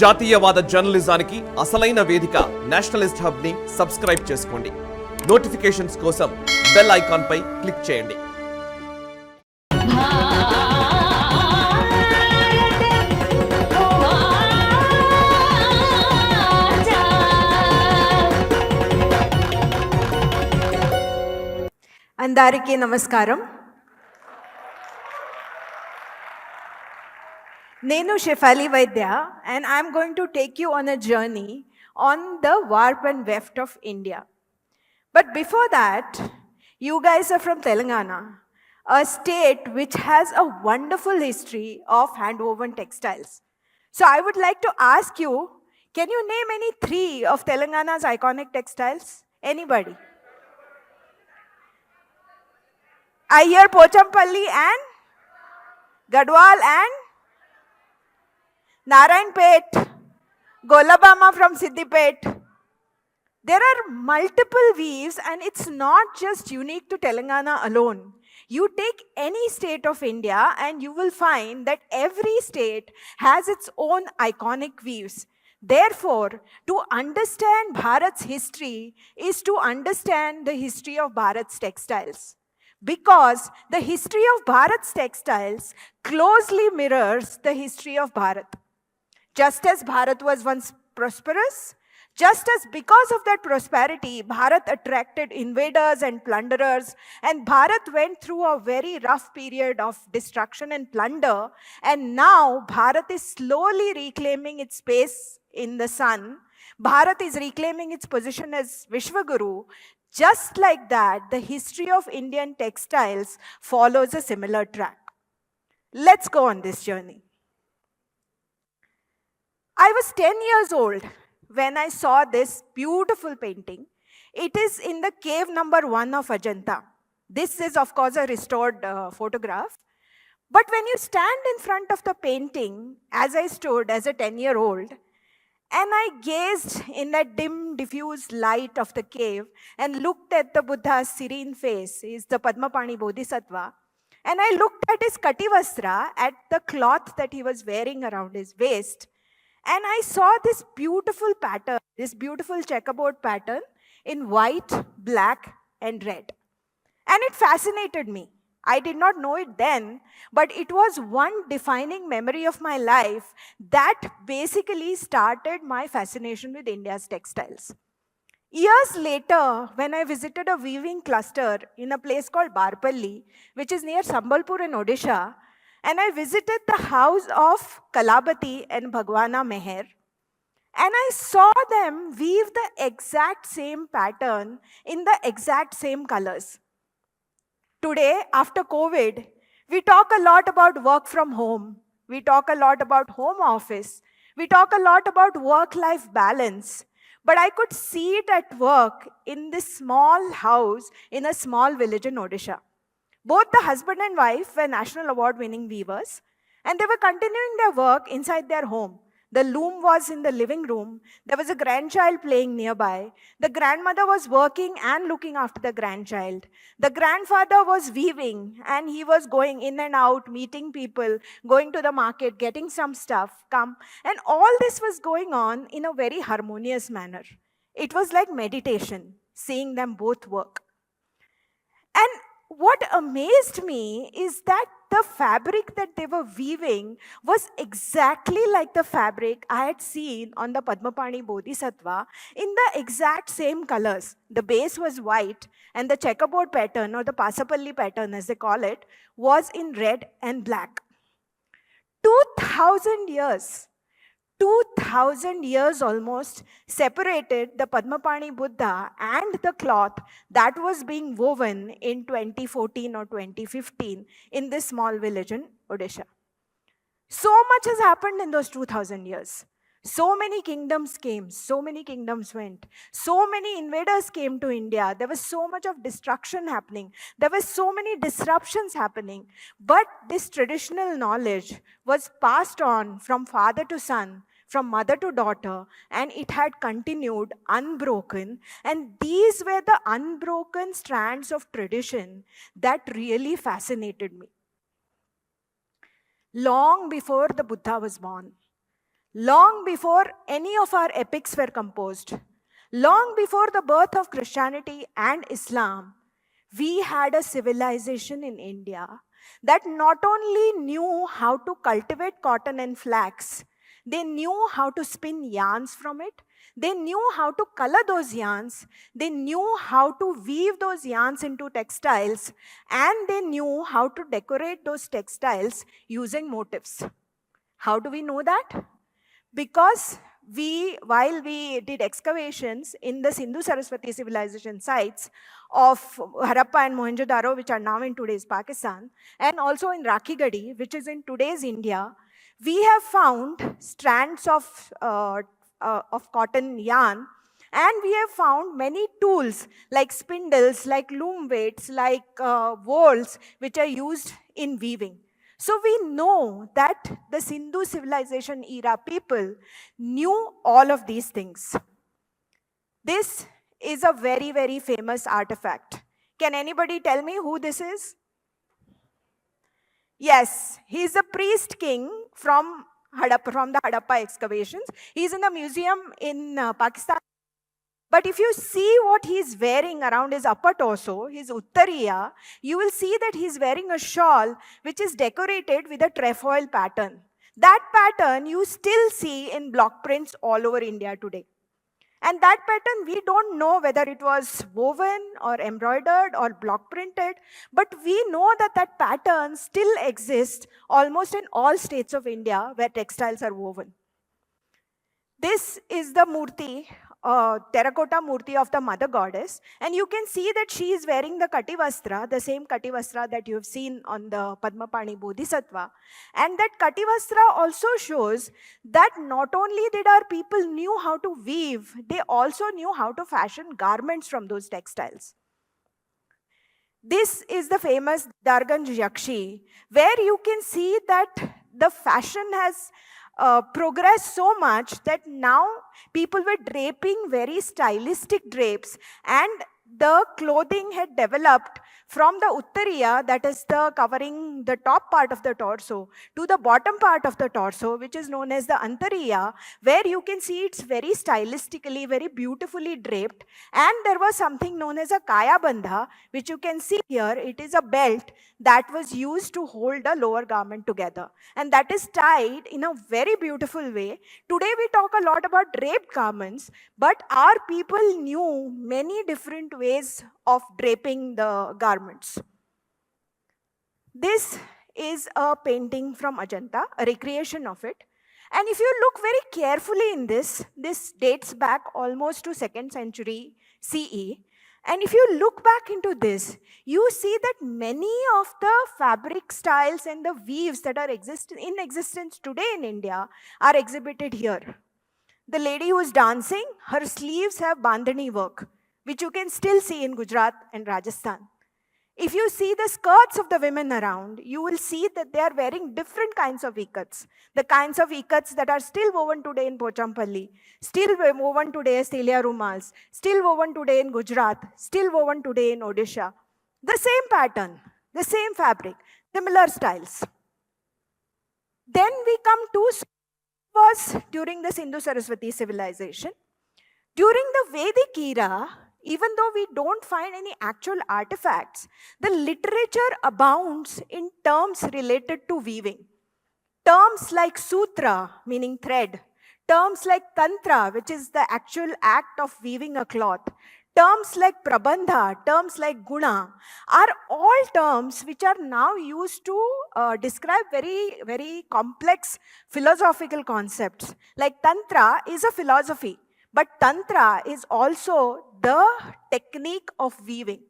జాతీయవాద జర్నలిజానికి అసలైన వేదిక నేషనలిస్ట్ హబ్ ని సబ్స్క్రైబ్ చేసుకోండి. నోటిఫికేషన్స్ కోసం బెల్ ఐకాన్ పై క్లిక్ చేయండి. అందరికీ నమస్కారం. నేను Shefali Vaidya and I'm going to take you on a journey on the warp and weft of India. But before that, you guys are from Telangana, a state which has a wonderful history of hand-woven textiles. So I would like to ask you, can you name any three of Telangana's iconic textiles? Anybody? I hear Pochampalli and Gadwal and Narayanpet, Golabama from Siddipet. There are multiple weaves and it's not just unique to Telangana alone. You take any state of India and you will find that every state has its own iconic weaves. Therefore, to understand Bharat's history is to understand the history of Bharat's textiles. Because the history of Bharat's textiles closely mirrors the history of Bharat. Just as Bharat was once prosperous, just as because of that prosperity, Bharat attracted invaders and plunderers, and Bharat went through a very rough period of destruction and plunder, and now Bharat is slowly reclaiming its space in the sun. Bharat is reclaiming its position as Vishwaguru. Just like that, the history of Indian textiles follows a similar track. Let's go on this journey. I was 10 years old when I saw this beautiful painting. It is in the cave number 1 of Ajanta. This is, of course, a restored photograph. But when you stand in front of the painting, as I stood as a 10-year-old, and I gazed in that dim, diffuse light of the cave and looked at the Buddha's serene face, he is the Padmapani Bodhisattva, and I looked at his Kativastra, at the cloth that he was wearing around his waist, and I saw this beautiful pattern, this beautiful checkerboard pattern in white, black, and red. And it fascinated me. I did not know it then, but it was one defining memory of my life that basically started my fascination with India's textiles. Years later, when I visited a weaving cluster in a place called Barpalli, which is near Sambalpur in Odisha, and I visited the house of Kalabati and Bhagwana Meher, and I saw them weave the exact same pattern in the exact same colors. Today, after COVID, we talk a lot about work from home. We talk a lot about home office. We talk a lot about work-life balance. But I could see it at work in this small house in a small village in Odisha. Both the husband and wife were national award-winning weavers, and they were continuing their work inside their home. The loom was in the living room. There was a grandchild playing nearby. The grandmother was working and looking after the grandchild. The grandfather was weaving, and he was going in and out, meeting people, going to the market, getting some stuff, come. And all this was going on in a very harmonious manner. It was like meditation, seeing them both work. And what amazed me is that the fabric that they were weaving was exactly like the fabric I had seen on the Padmapani Bodhisattva in the exact same colors. The base was white and the checkerboard pattern, or the Pasapalli pattern as they call it, was in red and black. 2,000 years almost separated the Padmapani Buddha and the cloth that was being woven in 2014 or 2015 in this small village in Odisha. So much has happened in those 2,000 years. So many kingdoms came, so many kingdoms went. So many invaders came to India. There was so much of destruction happening. There were so many disruptions happening. But this traditional knowledge was passed on from father to son, from mother to daughter, and it had continued unbroken. And these were the unbroken strands of tradition that really fascinated me. Long before the Buddha was born, long before any of our epics were composed, long before the birth of Christianity and Islam, we had a civilization in India that not only knew how to cultivate cotton and flax, they knew how to spin yarns from it, they knew how to color those yarns, they knew how to weave those yarns into textiles, and they knew how to decorate those textiles using motifs. How do we know that? Because while we did excavations in the Sindhu Saraswati civilization sites of Harappa and Mohenjo-daro, which are now in today's Pakistan, and also in Rakhigarhi, which is in today's India, we have found strands of cotton yarn, and we have found many tools like spindles, like loom weights, like whorls, which are used in weaving. So we know that the Sindhu civilization era people knew all of these things. This is a very, very famous artifact. Can anybody tell me who this is? Yes, he's a priest king from the Harappa excavations. He's in a museum in Pakistan. But if you see what he's wearing around his upper torso, his uttariya, you will see that he's wearing a shawl which is decorated with a trefoil pattern. That pattern you still see in block prints all over India today. And that pattern, we don't know whether it was woven or embroidered or block printed, but we know that that pattern still exists almost in all states of India where textiles are woven. This is the murti, terracotta murti of the mother goddess, and you can see that she is wearing the kativastra, the same kativastra that you have seen on the Padmapani Bodhisattva. And that kativastra also shows that not only did our people knew how to weave, they also knew how to fashion garments from those textiles. This is the famous Darganj Yakshi, where you can see that the fashion has progressed so much that now people were draping very stylistic drapes, and the clothing had developed from the uttariya, that is the covering the top part of the torso, to the bottom part of the torso, which is known as the antariya, where you can see it's very stylistically, very beautifully draped. And there was something known as a kaya bandha, which you can see here. It is a belt that was used to hold the lower garment together. And that is tied in a very beautiful way. Today we talk a lot about draped garments, but our people knew many different ways of draping the garments. This is a painting from Ajanta, a recreation of it. And if you look very carefully in this dates back almost to 2nd century CE. And if you look back into this, you see that many of the fabric styles and the weaves that are in existence today in India are exhibited here. The lady who is dancing, her sleeves have bandhani work, which you can still see in Gujarat and Rajasthan. If you see the skirts of the women around, you will see that they are wearing different kinds of ikats. The kinds of ikats that are still woven today in Pochampalli, still woven today as Telia Rumals, still woven today in Gujarat, still woven today in Odisha. The same pattern, the same fabric, similar styles. Then we come to was during the Sindhu Saraswati civilization. During the Vedic era, even though we don't find any actual artifacts, the literature abounds in terms related to weaving. Terms like sutra, meaning thread, terms like tantra, which is the actual act of weaving a cloth, terms like prabandha, terms like guna, are all terms which are now used to describe very, very complex philosophical concepts. Like tantra is a philosophy, but tantra is also the technique of weaving.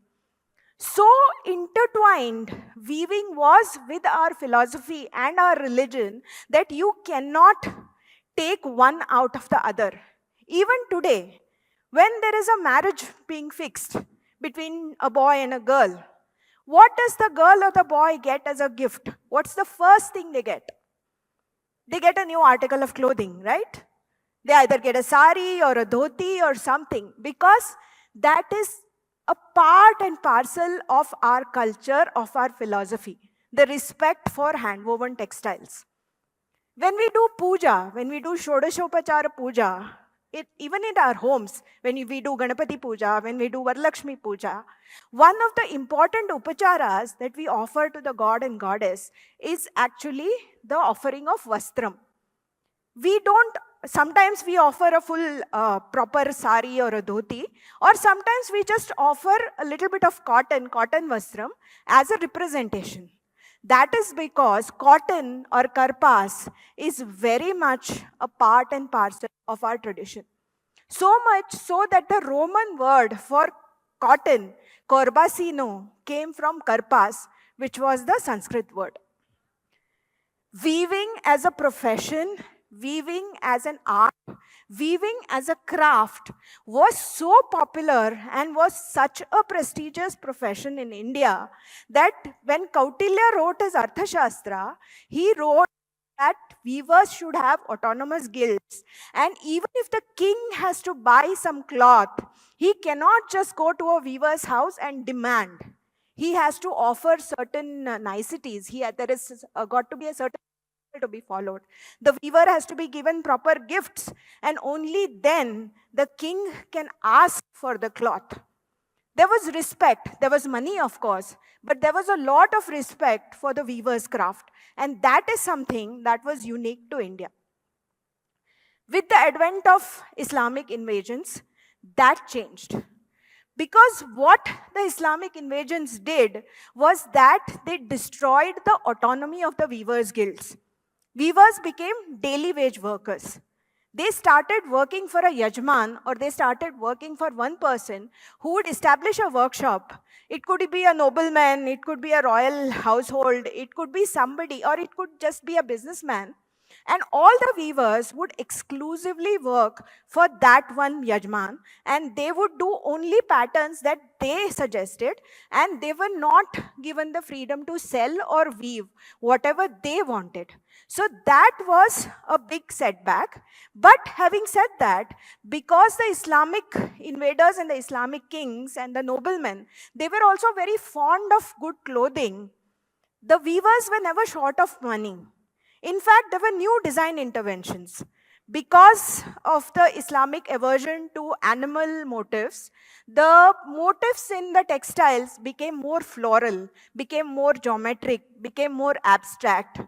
So intertwined weaving was with our philosophy and our religion that you cannot take one out of the other. Even today, when there is a marriage being fixed between a boy and a girl, what does the girl or the boy get as a gift? What's the first thing they get? They get a new article of clothing, right? They either get a sari or a dhoti or something, because that is a part and parcel of our culture, of our philosophy, the respect for handwoven textiles. When we do puja, when we do Shodashopachara puja, even in our homes, when we do Ganapati puja, when we do Varalakshmi puja, one of the important upacharas that we offer to the god and goddess is actually the offering of vastram. We don't, sometimes we offer a full proper sari or a dhoti, or sometimes we just offer a little bit of cotton vastram as a representation. That is because cotton or karpas is very much a part and parcel of our tradition. So much so that the Roman word for cotton, korbasino, came from karpas, which was the Sanskrit word. Weaving as a profession, weaving as an art, weaving as a craft was so popular and was such a prestigious profession in India that when Kautilya wrote his Arthashastra, he wrote that weavers should have autonomous guilds. And even if the king has to buy some cloth, he cannot just go to a weaver's house and demand. He has to offer certain niceties. There is got to be a certain to be followed. The weaver has to be given proper gifts, and only then the king can ask for the cloth. There was respect. There was money, of course, but there was a lot of respect for the weaver's craft. And that is something that was unique to India. With the advent of Islamic invasions, that changed. Because what the Islamic invasions did was that they destroyed the autonomy of the weavers' guilds. Weavers became daily wage workers. They started working for a yajman, or they started working for one person who would establish a workshop. It could be a nobleman, it could be a royal household, it could be somebody, or it could just be a businessman. And all the weavers would exclusively work for that one yajman, and they would do only patterns that they suggested, and they were not given the freedom to sell or weave whatever they wanted. So that was a big setback. But having said that, because the Islamic invaders and the Islamic kings and the noblemen, they were also very fond of good clothing, the weavers were never short of money. In fact, there were new design interventions. Because of the Islamic aversion to animal motifs, the motifs in the textiles became more floral, became more geometric, became more abstract.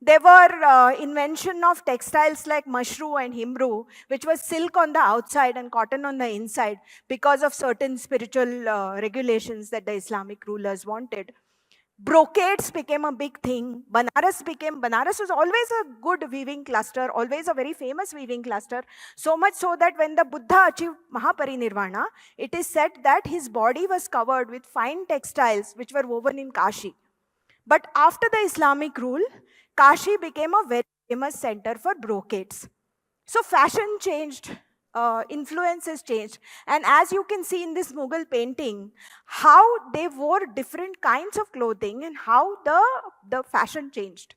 There were invention of textiles like mashru and himru, which was silk on the outside and cotton on the inside because of certain spiritual regulations that the Islamic rulers wanted. Brocades became a big thing. Banaras was always a good weaving cluster, always a very famous weaving cluster. So much so that when the Buddha achieved Mahaparinirvana, it is said that his body was covered with fine textiles which were woven in Kashi. But after the Islamic rule, Kashi became a very famous center for brocades. So fashion changed, influences changed. And as you can see in this Mughal painting, how they wore different kinds of clothing and how the fashion changed.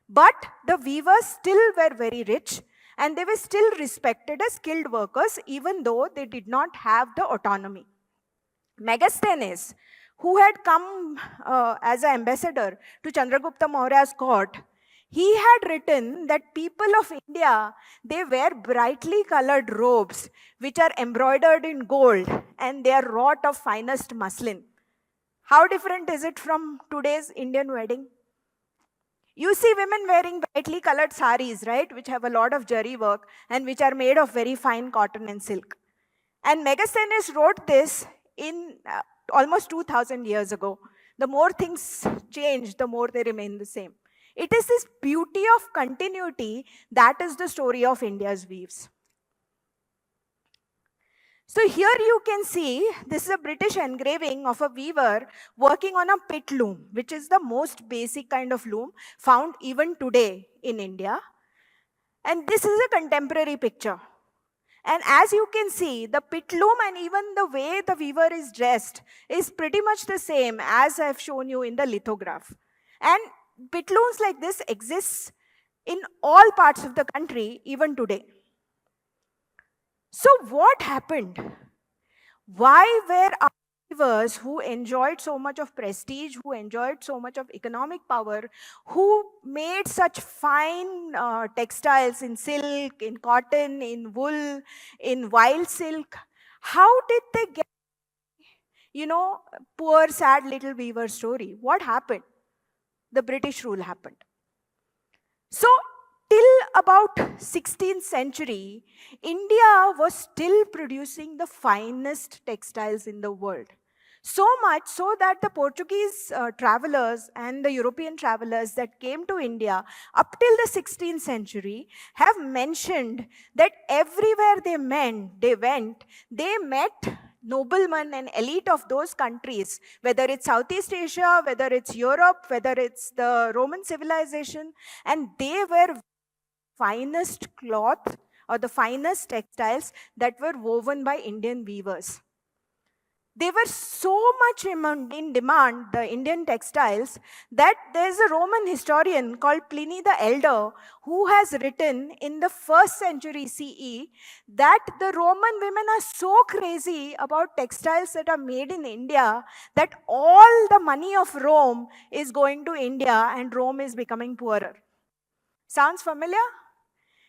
But the weavers still were very rich, and they were still respected as skilled workers, even though they did not have the autonomy. Megasthenes, who had come as an ambassador to Chandragupta Maurya's court, he had written that people of India, they wear brightly colored robes which are embroidered in gold and they are wrought of finest muslin. How different is it from today's Indian wedding? You see women wearing brightly colored saris, right, which have a lot of jari work and which are made of very fine cotton and silk. And Megasthenes wrote this in almost 2000 years ago. The more things change, the more they remain the same. It is this beauty of continuity that is the story of India's weaves. So here you can see, this is a British engraving of a weaver working on a pit loom, which is the most basic kind of loom found even today in India. And this is a contemporary picture. And as you can see, the pit loom and even the way the weaver is dressed is pretty much the same as I've shown you in the lithograph. And pit looms like this exist in all parts of the country even today. So what happened? Why were our weavers who enjoyed so much of prestige, who enjoyed so much of economic power, who made such fine textiles in silk, in cotton, in wool, in wild silk, how did they get, poor, sad little weaver story? What happened? The British rule happened. So, till about 16th century, India was still producing the finest textiles in the world. So much so that the Portuguese travelers and the European travelers that came to India up till the 16th century have mentioned that everywhere they went, they met noblemen and elite of those countries, whether it's Southeast Asia, whether it's Europe, whether it's the Roman civilization, and they were finest cloth or the finest textiles that were woven by Indian weavers. They were so much in demand, the Indian textiles, that there's a Roman historian called Pliny the Elder who has written in the 1st century CE that the Roman women are so crazy about textiles that are made in India that all the money of Rome is going to India and Rome is becoming poorer. Sounds familiar?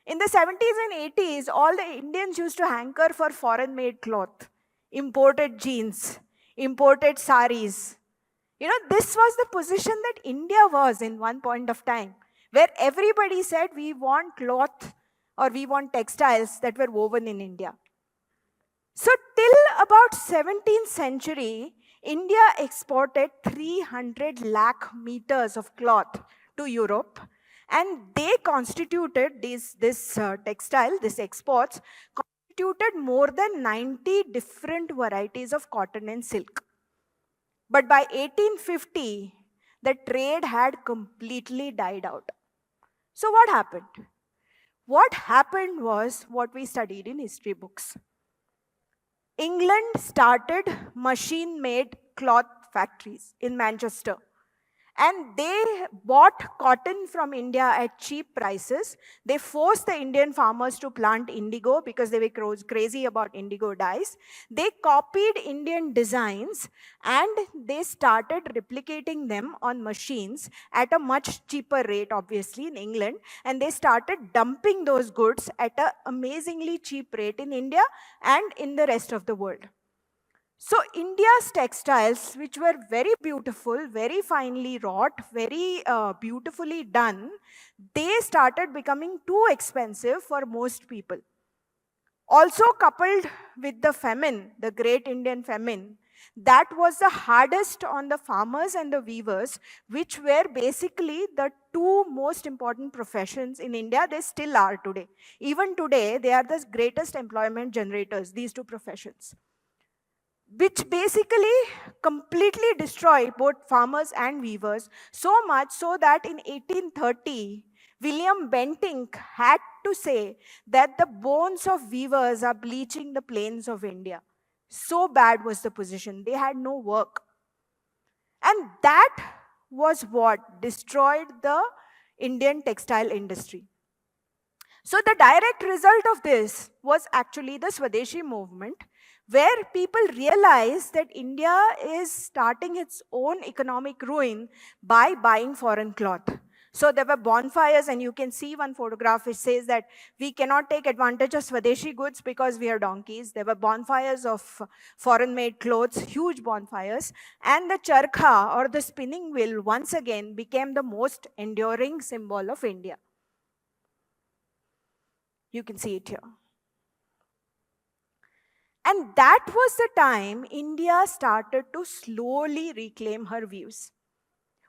In the 70s and 80s, all the Indians used to hanker for foreign made cloth, imported jeans, imported saris. This was the position that India was in one point of time, where everybody said we want cloth or we want textiles that were woven in India. So till about 17th century, India exported 300 lakh meters of cloth to Europe, and they constituted this textile, this exports, constituted more than 90 different varieties of cotton and silk. But by 1850, the trade had completely died out. So what happened? What happened was what we studied in history books. England started machine-made cloth factories in Manchester. And they bought cotton from India at cheap prices. They forced the Indian farmers to plant indigo because they were crazy about indigo dyes. They copied Indian designs and they started replicating them on machines at a much cheaper rate, obviously, in England. And they started dumping those goods at an amazingly cheap rate in India and in the rest of the world. So India's textiles, which were very beautiful, very finely wrought, very beautifully done, they started becoming too expensive for most people. Also coupled with the famine, the Great Indian Famine, that was the hardest on the farmers and the weavers, which were basically the two most important professions in India. They still are today. Even today, they are the greatest employment generators, these two professions, which basically completely destroyed both farmers and weavers, so much so that in 1830, William Bentinck had to say that the bones of weavers are bleaching the plains of India. So bad was the position. They had no work. And that was what destroyed the Indian textile industry. So the direct result of this was actually the Swadeshi movement, where people realized that India is starting its own economic ruin by buying foreign cloth. So there were bonfires, and you can see one photograph which says that we cannot take advantage of Swadeshi goods because we are donkeys. There were bonfires of foreign-made clothes, huge bonfires, and the charkha or the spinning wheel once again became the most enduring symbol of India. You can see it here. And that was the time India started to slowly reclaim her views.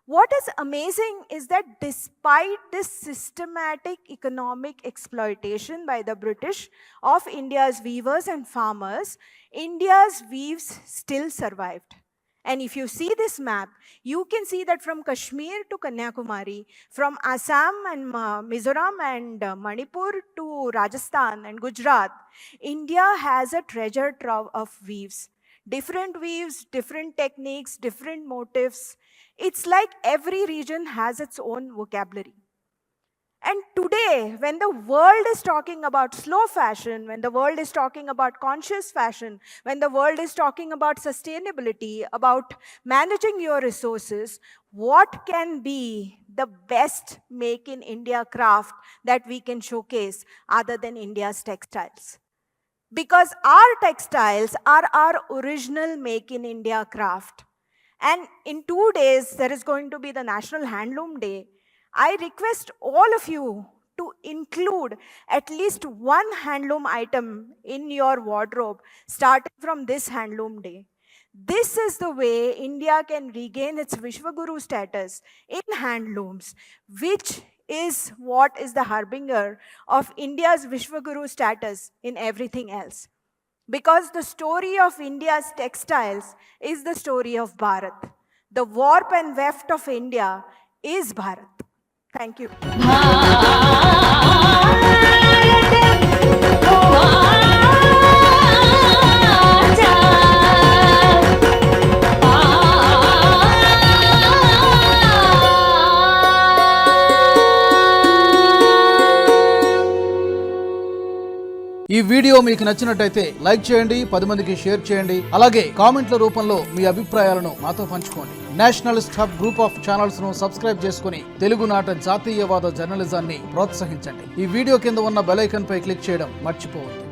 What is amazing is that despite this systematic economic exploitation by the British of India's weavers and farmers, India's weaves still survived. And if you see this map, you can see that from Kashmir to Kanyakumari, from Assam and Mizoram and Manipur to Rajasthan and Gujarat, India has a treasure trove of weaves. Different weaves, different techniques, different motifs. It's like every region has its own vocabulary. And today, when the world is talking about slow fashion, when the world is talking about conscious fashion, when the world is talking about sustainability, about managing your resources, what can be the best make in India craft that we can showcase other than India's textiles? Because our textiles are our original make in India craft. And in 2 days, there is going to be the National Handloom Day. I request all of you to include at least one handloom item in your wardrobe starting from this Handloom Day. This is the way India can regain its Vishwaguru status in handlooms, which is what is the harbinger of India's Vishwaguru status in everything else. Because the story of India's textiles is the story of Bharat. The warp and weft of India is Bharat. Thank you. ఈ video మీకు నచ్చినట్టయితే like చేయండి, 10 మందికి share చేయండి. అలాగే కామెంట్ల రూపంలో మీ అభిప్రాయాలను మాతో పంచుకోండి. Nationalist hub group of channels ను సబ్స్క్రైబ్ చేసుకుని తెలుగునాట జాతీయవాద జర్నలిజాన్ని ప్రోత్సహించండి. ఈ వీడియో కింద ఉన్న బెల్ ఐకాన్ పై క్లిక్ చేయడం మర్చిపోవద్దు.